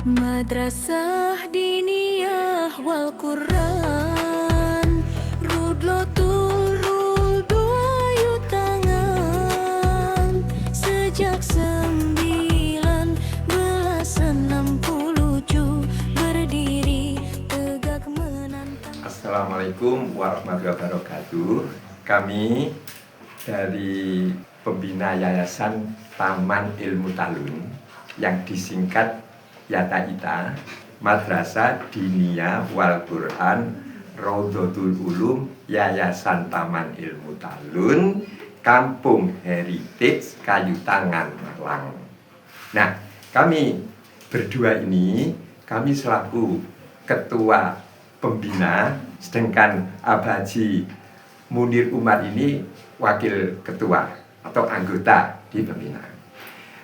Madrasah Diniyah wal Quran Rudlotul Rudu ayu tangan Sejak 1967 berdiri tegak menantang. Assalamualaikum warahmatullahi wabarakatuh. Kami dari pembina Yayasan Taman Ilmu Talun yang disingkat YATAITA, Madrasah Diniyah wal Quran Raudhatul Ulum Yayasan Taman Ilmu Talun, Kampung Heritage Kayu Tangan, Malang. Nah, kami berdua ini, kami selaku ketua pembina, sedangkan Abah Haji Munir Umar ini wakil ketua atau anggota di pembina.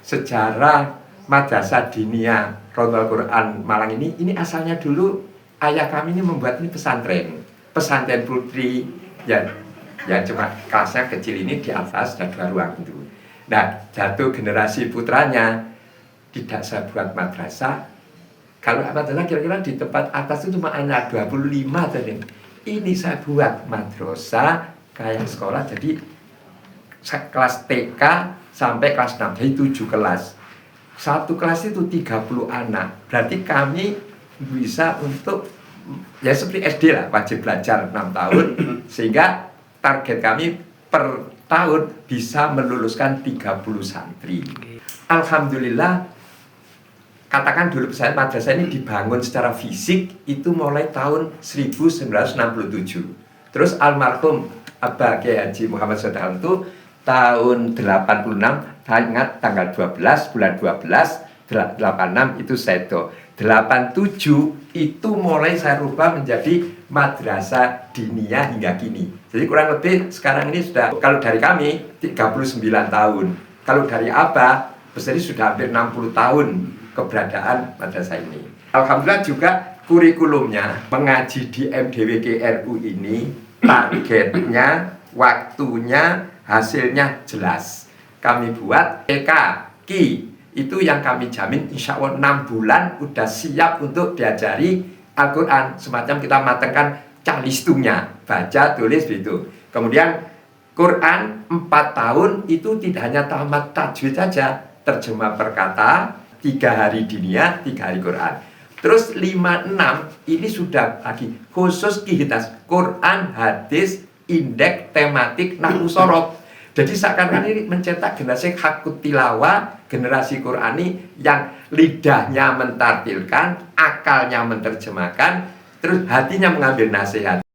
Sejarah Madrasah Diniyah Raudhatul Quran Malang ini asalnya dulu ayah kami ini membuat ini pesantren putri ya cuma kelasnya kecil ini, di atas ada 2 ruang itu. Nah, jatuh generasi putranya, tidak saya buat madrasah. Kalau madrasah kira-kira di tempat atas itu cuma hanya 25 tadi. Ini saya buat madrasah kayak sekolah, jadi kelas TK sampai kelas 6, jadi 7 kelas. Satu kelas itu 30 anak. Berarti kami bisa untuk ya seperti SD lah, wajib belajar 6 tahun sehingga target kami per tahun bisa meluluskan 30 santri. Alhamdulillah, katakan dulu pesantren madrasah ini dibangun secara fisik itu mulai tahun 1967. Terus almarhum Abah Kiai Haji Muhammad Sodahal itu tahun 86, ingat tanggal 12 bulan 12 86 itu sedo. 87 itu mulai saya rubah menjadi Madrasah Diniyah hingga kini. Jadi kurang lebih sekarang ini sudah, kalau dari kami 39 tahun. Kalau dari Abah berarti sudah hampir 60 tahun keberadaan madrasah ini. Alhamdulillah juga kurikulumnya mengaji di MDWGRU ini targetnya, waktunya, hasilnya jelas. Kami buat TK, KI, itu yang kami jamin insya Allah 6 bulan udah siap untuk diajari Al-Quran. Semacam kita matangkan calistungnya, baca, tulis, gitu. Kemudian Quran 4 tahun itu tidak hanya tamat tajwid saja, terjemah perkata, 3 hari diniyah, 3 hari Quran. Terus 5-6 ini sudah lagi khusus kihitas Quran, hadis, indeks, tematik, nahwu sorof. Jadi seakan-akan ini mencetak generasi hakut tilawah, generasi Qurani yang lidahnya mentartilkan, akalnya menerjemahkan, terus hatinya mengambil nasihat.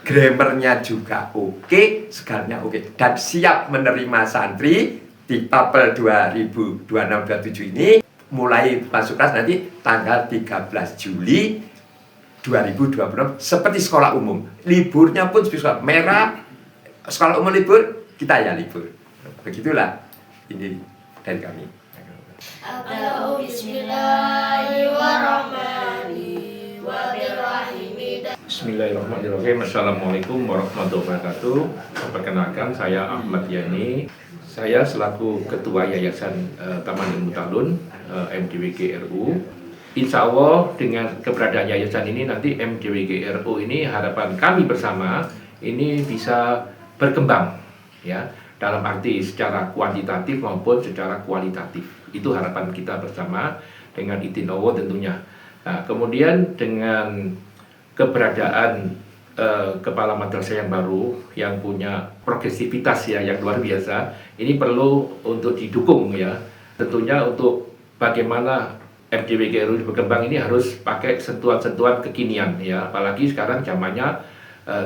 Grammarnya juga oke, segalanya oke, dan siap menerima santri di Tapel 2026-27 ini. Mulai masuk kelas nanti tanggal 13 Juli 2026 seperti sekolah umum. Liburnya pun seperti sekolah merah, sekolah umum libur, kita ya libur. Begitulah ini dari kami. Bismillahirrahmanirrahim. Assalamualaikum warahmatullahi wabarakatuh. Perkenalkan, saya Ahmad Yani. Saya selaku Ketua Yayasan Taman Ilmu Talun MDWGRU. Insya Allah dengan keberadaan yayasan ini nanti MDWGRU ini harapan kami bersama ini bisa berkembang ya, dalam arti secara kuantitatif maupun secara kualitatif. Itu harapan kita bersama dengan izin Allah tentunya. Nah, kemudian dengan keberadaan kepala madrasah yang baru yang punya progresivitas ya yang luar biasa, ini perlu untuk didukung ya. Tentunya untuk bagaimana MDWGRU berkembang ini harus pakai sentuhan-sentuhan kekinian ya, apalagi sekarang zamannya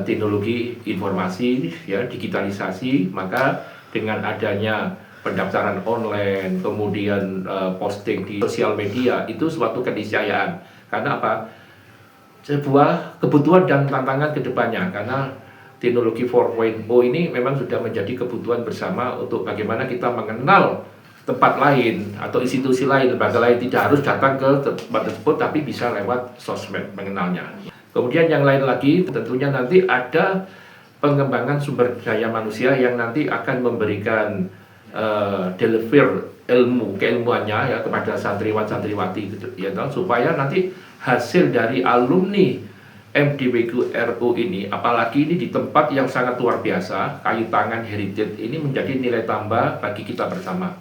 teknologi informasi ya, digitalisasi. Maka dengan adanya pendaftaran online, kemudian posting di sosial media, itu suatu keniscayaan. Karena apa? Sebuah kebutuhan dan tantangan ke depannya, karena teknologi 4.0 ini memang sudah menjadi kebutuhan bersama untuk bagaimana kita mengenal tempat lain atau institusi lain, lembaga lain, tidak harus datang ke tempat tersebut tapi bisa lewat sosmed mengenalnya. Kemudian yang lain lagi tentunya nanti ada pengembangan sumber daya manusia yang nanti akan memberikan deliver ilmu keilmuannya ya kepada santriwan santriwati gitu, ya supaya nanti hasil dari alumni MDWQ RU ini, apalagi ini di tempat yang sangat luar biasa, Kayu Tangan Heritage ini menjadi nilai tambah bagi kita bersama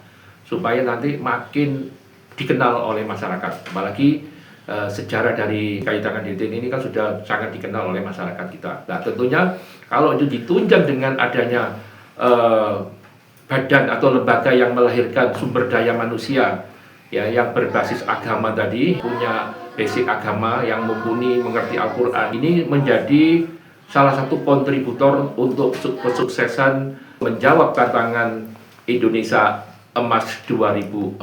supaya nanti makin dikenal oleh masyarakat. Apalagi sejarah dari Kayu Tangan Heritage ini kan sudah sangat dikenal oleh masyarakat kita. Nah tentunya kalau itu ditunjang dengan adanya badan atau lembaga yang melahirkan sumber daya manusia ya yang berbasis agama tadi, punya basic agama yang mumpuni, mengerti Al-Quran, ini menjadi salah satu kontributor untuk kesuksesan menjawab tantangan Indonesia Emas 2045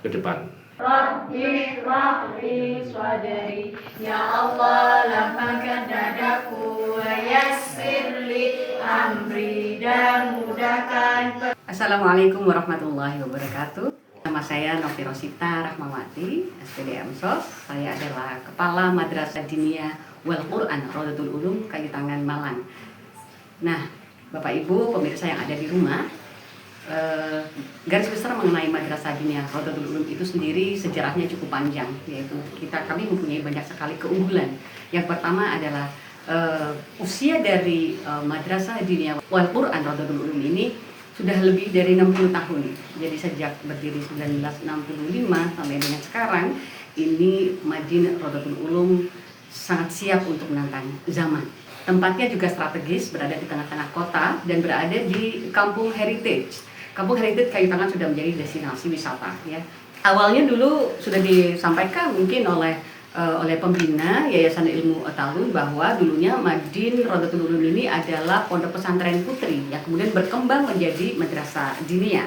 ke depan. Rabbi shrah li sadri, ya Allah lapangkan dadaku, wa yassir li amri dan mudahkan. Assalamualaikum warahmatullahi wabarakatuh. Nama saya Novi Rosita Rahmawati, SPD AMSOS. Saya adalah Kepala Madrasah Diniyah Wal Quran Rodatul Ulum Kayu Tangan Malang. Nah, Bapak Ibu pemirsa yang ada di rumah, garis besar mengenai Madrasah Diniyah Rodatul Ulum itu sendiri sejarahnya cukup panjang, yaitu kami mempunyai banyak sekali keunggulan. Yang pertama adalah usia dari Madrasah Diniyah Wal Quran Rodatul Ulum ini sudah lebih dari 60 tahun. Jadi sejak berdiri 1965 sampai dengan sekarang, ini Madin Rodatul Ulum sangat siap untuk menantang zaman. Tempatnya juga strategis, berada di tengah-tengah kota dan berada di Kampung Heritage. Kampung Heritage Kayu Tangan sudah menjadi destinasi wisata ya. Awalnya dulu sudah disampaikan mungkin oleh pembina Yayasan Ilmu Talun bahwa dulunya Madin Rodatul Ulum ini adalah pondok pesantren putri yang kemudian berkembang menjadi madrasah diniyah.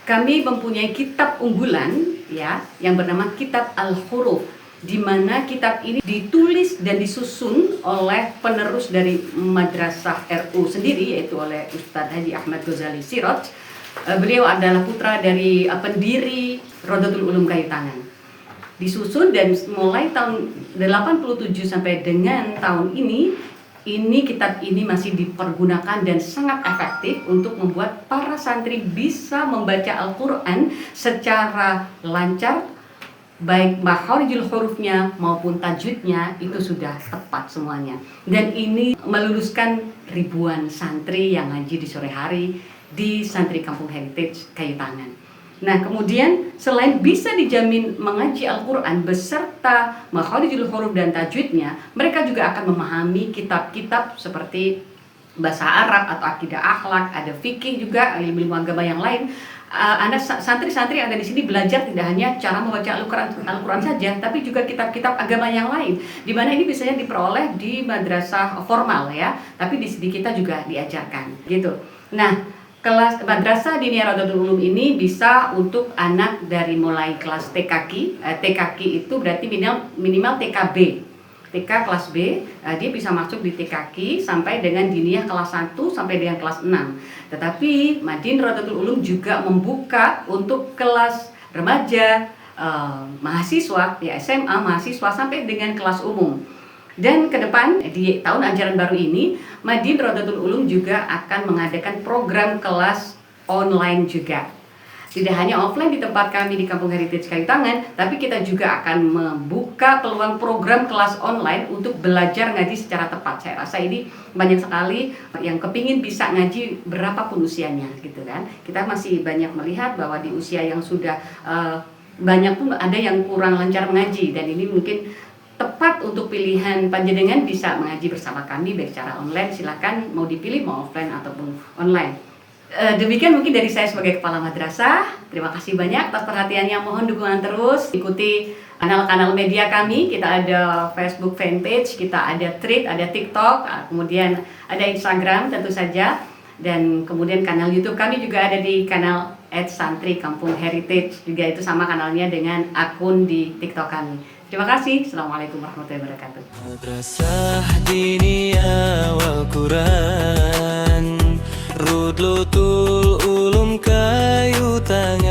Kami mempunyai kitab unggulan ya yang bernama Kitab Al-Huruf, di mana kitab ini ditulis dan disusun oleh penerus dari Madrasah RU sendiri, yaitu oleh Ustadz Haji Ahmad Ghazali Siraj. Beliau adalah putra dari pendiri Rodatul Ulum Kayu Tangan. Disusun dan mulai tahun 87 sampai dengan tahun ini kitab ini masih dipergunakan dan sangat efektif untuk membuat para santri bisa membaca Al-Quran secara lancar, baik makharijul hurufnya maupun tajwidnya itu sudah tepat semuanya. Dan ini meluluskan ribuan santri yang ngaji di sore hari di Santri Kampung Heritage Kayu Tangan. Nah, kemudian selain bisa dijamin mengaji Al-Quran beserta makharijul huruf dan tajwidnya, mereka juga akan memahami kitab-kitab seperti bahasa Arab atau akidah akhlak, ada fikih juga, ilmu agama yang lain. Santri-santri yang ada di sini belajar tidak hanya cara membaca Al-Quran saja, tapi juga kitab-kitab agama yang lain, di mana ini biasanya diperoleh di madrasah formal ya, tapi di kita juga diajarkan gitu. Nah, kelas Madrasah Diniyah Rodatul Ulum ini bisa untuk anak dari mulai kelas TKQ. TKQ itu berarti minimal TKB. TK kelas B, dia bisa masuk di TKQ sampai dengan Diniyah kelas 1 sampai dengan kelas 6. Tetapi Madin Rodatul Ulum juga membuka untuk kelas remaja, mahasiswa, ya SMA, mahasiswa sampai dengan kelas umum. Dan ke depan di tahun ajaran baru ini, Madin Rodatul Ulum juga akan mengadakan program kelas online juga. Tidak hanya offline di tempat kami di Kampung Heritage Kayu Tangan, tapi kita juga akan membuka peluang program kelas online untuk belajar ngaji secara tepat. Saya rasa ini banyak sekali yang kepingin bisa ngaji berapapun usianya gitu kan. Kita masih banyak melihat bahwa di usia yang sudah banyak pun ada yang kurang lancar mengaji, dan ini mungkin tepat untuk pilihan panjenengan bisa mengaji bersama kami baik secara online, silakan mau dipilih mau offline ataupun online. Demikian mungkin dari saya sebagai kepala madrasah. Terima kasih banyak atas perhatiannya, mohon dukungan terus. Ikuti kanal-kanal media kami, kita ada Facebook fanpage, kita ada Thread, ada TikTok, kemudian ada Instagram tentu saja, dan kemudian kanal YouTube kami juga ada di kanal @santri Kampung Heritage, juga itu sama kanalnya dengan akun di TikTok kami. Terima kasih. Assalamualaikum warahmatullahi wabarakatuh. Madrasah Diniyah Wal Quran Rodatul Ulum Kayu Tangan.